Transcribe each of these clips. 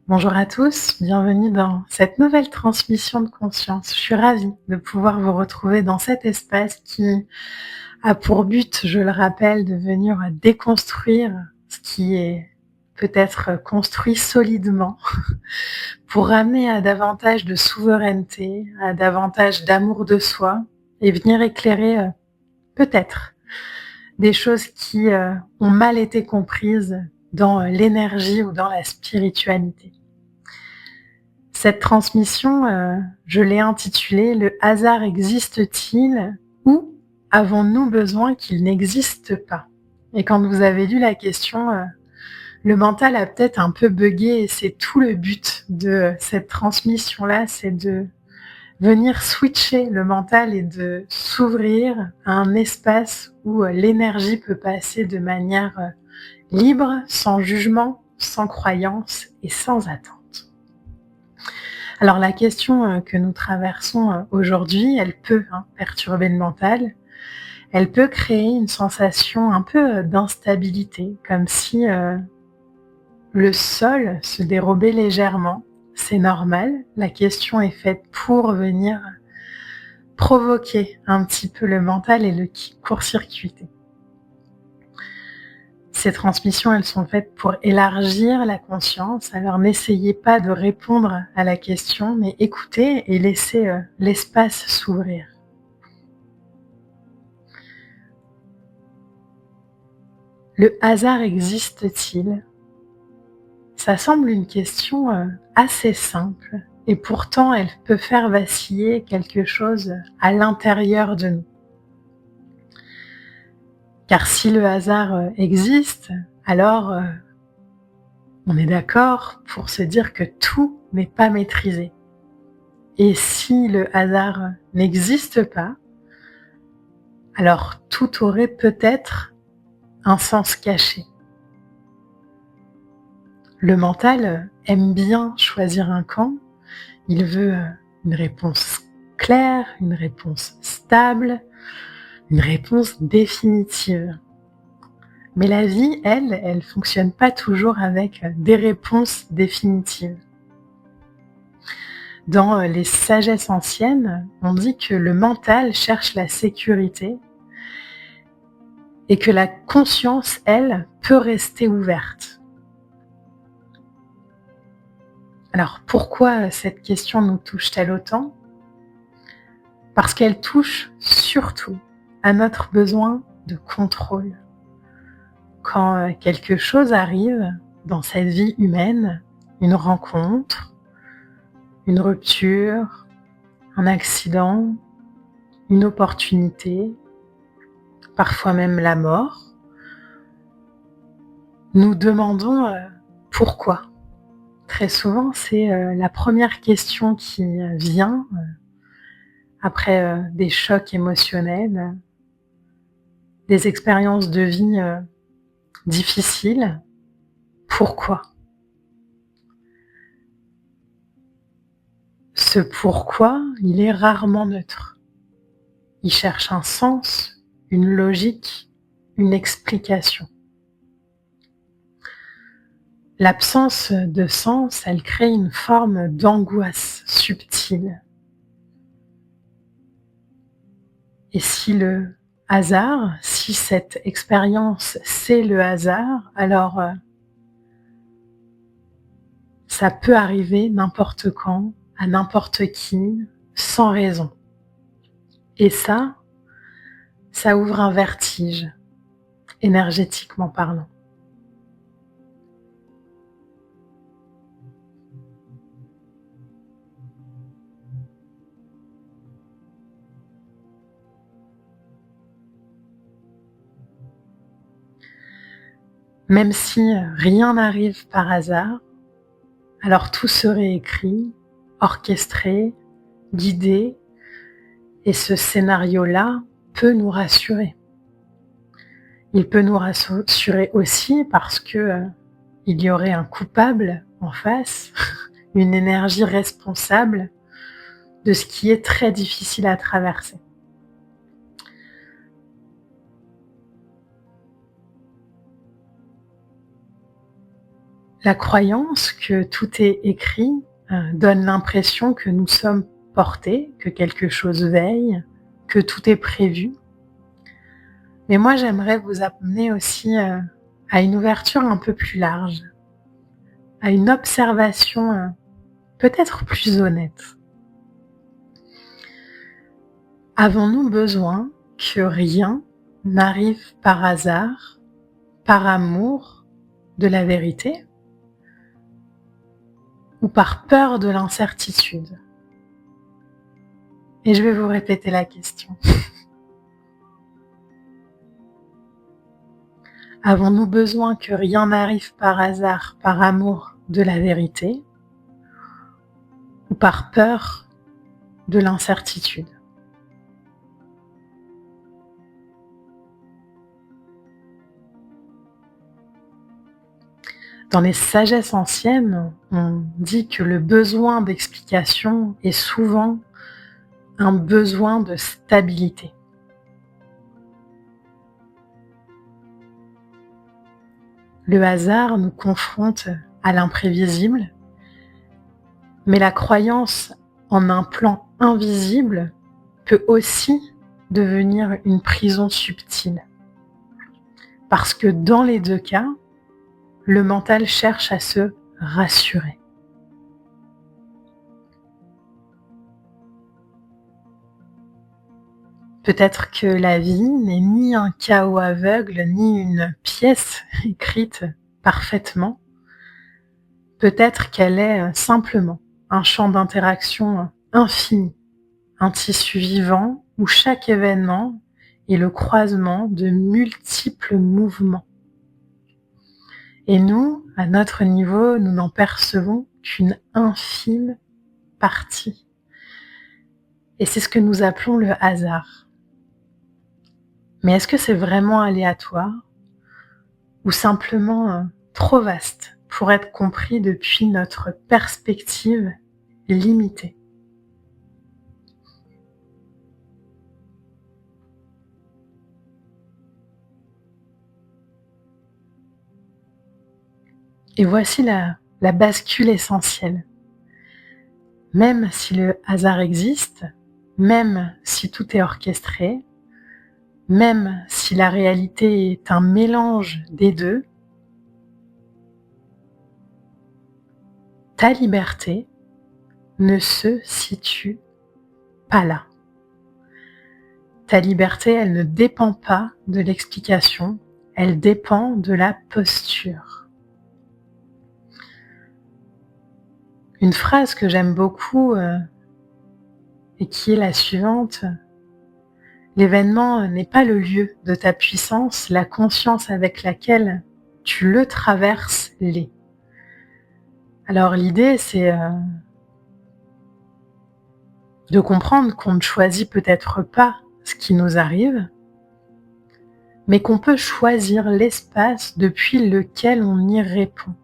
Bonjour à tous, bienvenue dans cette nouvelle transmission de conscience. Je suis ravie de pouvoir vous retrouver dans cet espace qui a pour but, je le rappelle, de venir déconstruire ce qui est peut-être construit solidement pour ramener à davantage de souveraineté, à davantage d'amour de soi et venir éclairer peut-être des choses qui ont mal été comprises dans l'énergie ou dans la spiritualité. Cette transmission, je l'ai intitulée «Le hasard existe-t-il ou avons-nous besoin qu'il n'existe pas?» Et quand vous avez lu la question, le mental a peut-être un peu buggé et c'est tout le but de cette transmission-là, c'est de venir switcher le mental et de s'ouvrir à un espace où, l'énergie peut passer de manière, libre, sans jugement, sans croyance et sans attente. Alors la question que nous traversons aujourd'hui, elle peut perturber le mental, elle peut créer une sensation un peu d'instabilité, comme si le sol se dérobait légèrement. C'est normal, la question est faite pour venir provoquer un petit peu le mental et le court-circuiter. Ces transmissions, elles sont faites pour élargir la conscience. Alors n'essayez pas de répondre à la question, mais écoutez et laissez l'espace s'ouvrir. Le hasard existe-t-il? Ça semble une question assez simple et pourtant elle peut faire vaciller quelque chose à l'intérieur de nous. Car si le hasard existe, alors on est d'accord pour se dire que tout n'est pas maîtrisé. Et si le hasard n'existe pas, alors tout aurait peut-être un sens caché. Le mental aime bien choisir un camp, il veut une réponse claire, une réponse stable, une réponse définitive. Mais la vie, elle fonctionne pas toujours avec des réponses définitives. Dans les sagesses anciennes, on dit que le mental cherche la sécurité et que la conscience, elle, peut rester ouverte. Alors pourquoi cette question nous touche-t-elle autant? Parce qu'elle touche surtout à notre besoin de contrôle. Quand quelque chose arrive dans cette vie humaine, une rencontre, une rupture, un accident, une opportunité, parfois même la mort, nous demandons pourquoi. Très souvent, c'est la première question qui vient après des chocs émotionnels, des expériences de vie difficiles. Pourquoi? Ce pourquoi, il est rarement neutre. Il cherche un sens, une logique, une explication. L'absence de sens, elle crée une forme d'angoisse subtile. Et si le hasard, si cette expérience c'est le hasard, alors ça peut arriver n'importe quand, à n'importe qui, sans raison. Et ça ouvre un vertige, énergétiquement parlant. Même si rien n'arrive par hasard, alors tout serait écrit, orchestré, guidé, et ce scénario-là peut nous rassurer. Il peut nous rassurer aussi parce que il y aurait un coupable en face, une énergie responsable de ce qui est très difficile à traverser. La croyance que tout est écrit donne l'impression que nous sommes portés, que quelque chose veille, que tout est prévu. Mais moi, j'aimerais vous amener aussi à une ouverture un peu plus large, à une observation peut-être plus honnête. Avons-nous besoin que rien n'arrive par hasard, par amour de la vérité ou par peur de l'incertitude? Et je vais vous répéter la question. Avons-nous besoin que rien n'arrive par hasard, par amour de la vérité ou par peur de l'incertitude? Dans les sagesses anciennes, on dit que le besoin d'explication est souvent un besoin de stabilité. Le hasard nous confronte à l'imprévisible, mais la croyance en un plan invisible peut aussi devenir une prison subtile. Parce que dans les deux cas, le mental cherche à se rassurer. Peut-être que la vie n'est ni un chaos aveugle, ni une pièce écrite parfaitement. Peut-être qu'elle est simplement un champ d'interaction infini, un tissu vivant où chaque événement est le croisement de multiples mouvements. Et nous, à notre niveau, nous n'en percevons qu'une infime partie. Et c'est ce que nous appelons le hasard. Mais est-ce que c'est vraiment aléatoire ou simplement trop vaste pour être compris depuis notre perspective limitée? Et voici la bascule essentielle. Même si le hasard existe, même si tout est orchestré, même si la réalité est un mélange des deux, ta liberté ne se situe pas là. Ta liberté, elle ne dépend pas de l'explication, elle dépend de la posture. Une phrase que j'aime beaucoup et qui est la suivante: l'événement n'est pas le lieu de ta puissance, la conscience avec laquelle tu le traverses l'est. Alors l'idée, c'est de comprendre qu'on ne choisit peut-être pas ce qui nous arrive, mais qu'on peut choisir l'espace depuis lequel on y répond.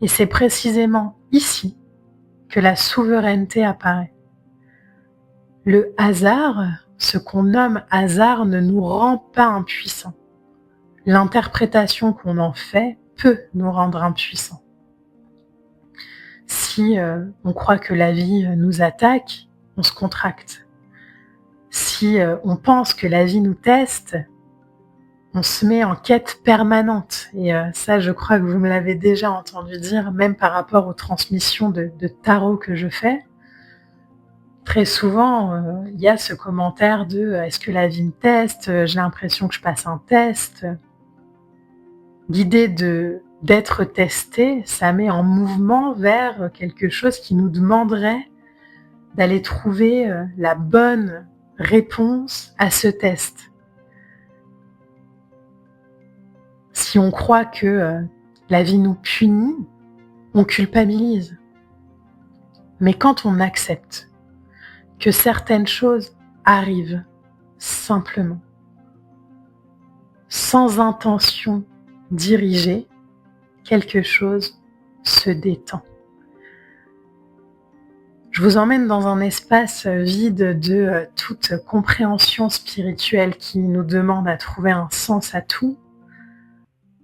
Et c'est précisément ici que la souveraineté apparaît. Le hasard, ce qu'on nomme hasard, ne nous rend pas impuissants. L'interprétation qu'on en fait peut nous rendre impuissants. Si on croit que la vie nous attaque, on se contracte. Si on pense que la vie nous teste, on se met en quête permanente. Et ça, je crois que vous me l'avez déjà entendu dire, même par rapport aux transmissions de tarot que je fais. Très souvent, il y a ce commentaire de « est-ce que la vie me teste ? J'ai l'impression que je passe un test ». L'idée d'être testé, ça met en mouvement vers quelque chose qui nous demanderait d'aller trouver la bonne réponse à ce test. Si on croit que la vie nous punit, on culpabilise. Mais quand on accepte que certaines choses arrivent simplement, sans intention dirigée, quelque chose se détend. Je vous emmène dans un espace vide de toute compréhension spirituelle qui nous demande à trouver un sens à tout.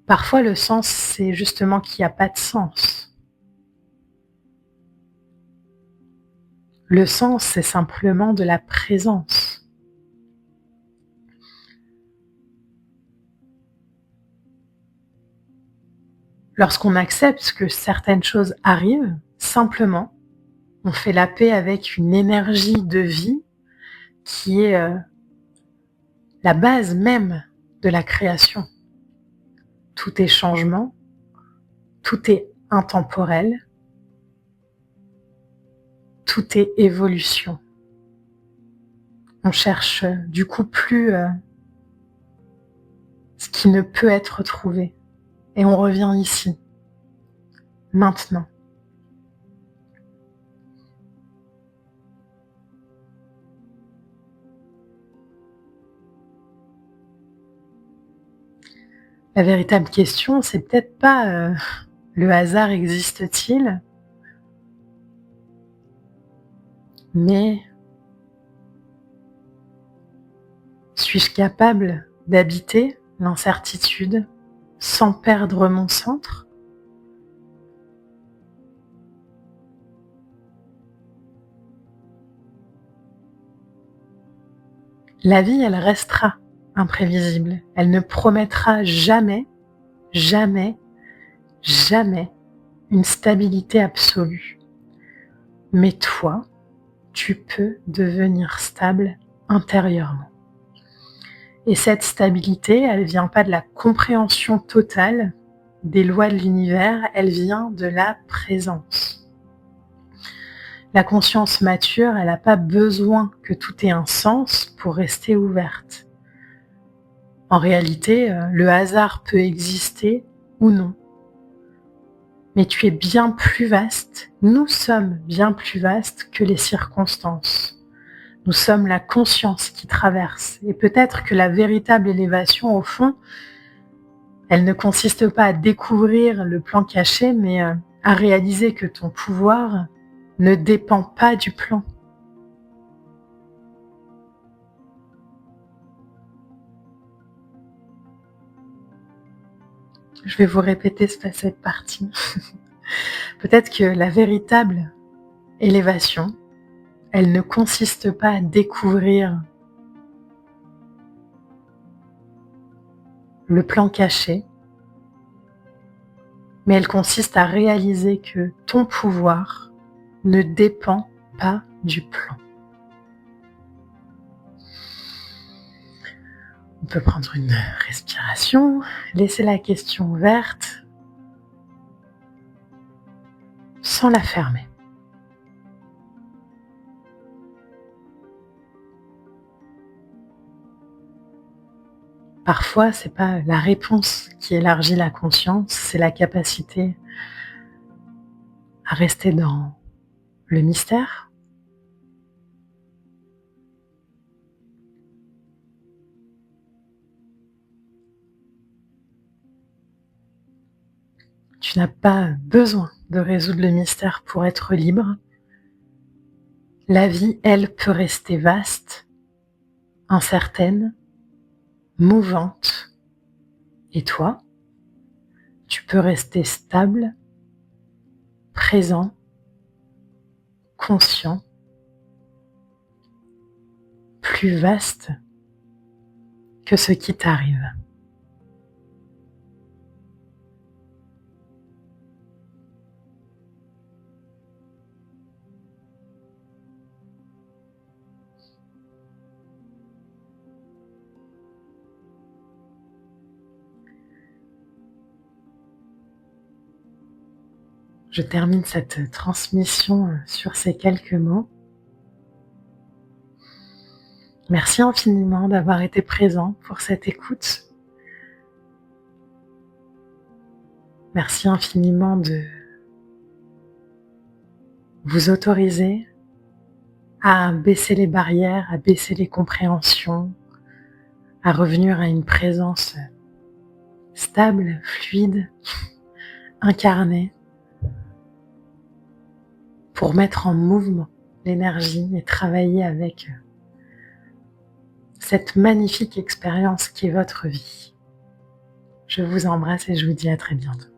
Parfois, le sens, c'est justement qu'il n'y a pas de sens. Le sens, c'est simplement de la présence. Lorsqu'on accepte que certaines choses arrivent, simplement, on fait la paix avec une énergie de vie qui est la base même de la création. Tout est changement, tout est intemporel, tout est évolution. On cherche du coup plus ce qui ne peut être trouvé. Et on revient ici, maintenant. La véritable question, c'est peut-être pas le hasard existe-t-il, mais suis-je capable d'habiter l'incertitude sans perdre mon centre? La vie, elle restera imprévisible. Elle ne promettra jamais, jamais, jamais une stabilité absolue. Mais toi, tu peux devenir stable intérieurement. Et cette stabilité, elle vient pas de la compréhension totale des lois de l'univers, elle vient de la présence. La conscience mature, elle n'a pas besoin que tout ait un sens pour rester ouverte. En réalité, le hasard peut exister ou non. Mais tu es bien plus vaste, nous sommes bien plus vastes que les circonstances. Nous sommes la conscience qui traverse. Et peut-être que la véritable élévation, au fond, elle ne consiste pas à découvrir le plan caché, mais à réaliser que ton pouvoir ne dépend pas du plan. Je vais vous répéter cette partie. Peut-être que la véritable élévation, elle ne consiste pas à découvrir le plan caché, mais elle consiste à réaliser que ton pouvoir ne dépend pas du plan. On peut prendre une respiration, laisser la question ouverte sans la fermer. Parfois, c'est pas la réponse qui élargit la conscience, c'est la capacité à rester dans le mystère, tu n'as pas besoin de résoudre le mystère pour être libre. La vie, elle, peut rester vaste, incertaine, mouvante. Et toi, tu peux rester stable, présent, conscient, plus vaste que ce qui t'arrive. Je termine cette transmission sur ces quelques mots. Merci infiniment d'avoir été présent pour cette écoute. Merci infiniment de vous autoriser à baisser les barrières, à baisser les compréhensions, à revenir à une présence stable, fluide, incarnée, pour mettre en mouvement l'énergie et travailler avec cette magnifique expérience qui est votre vie. Je vous embrasse et je vous dis à très bientôt.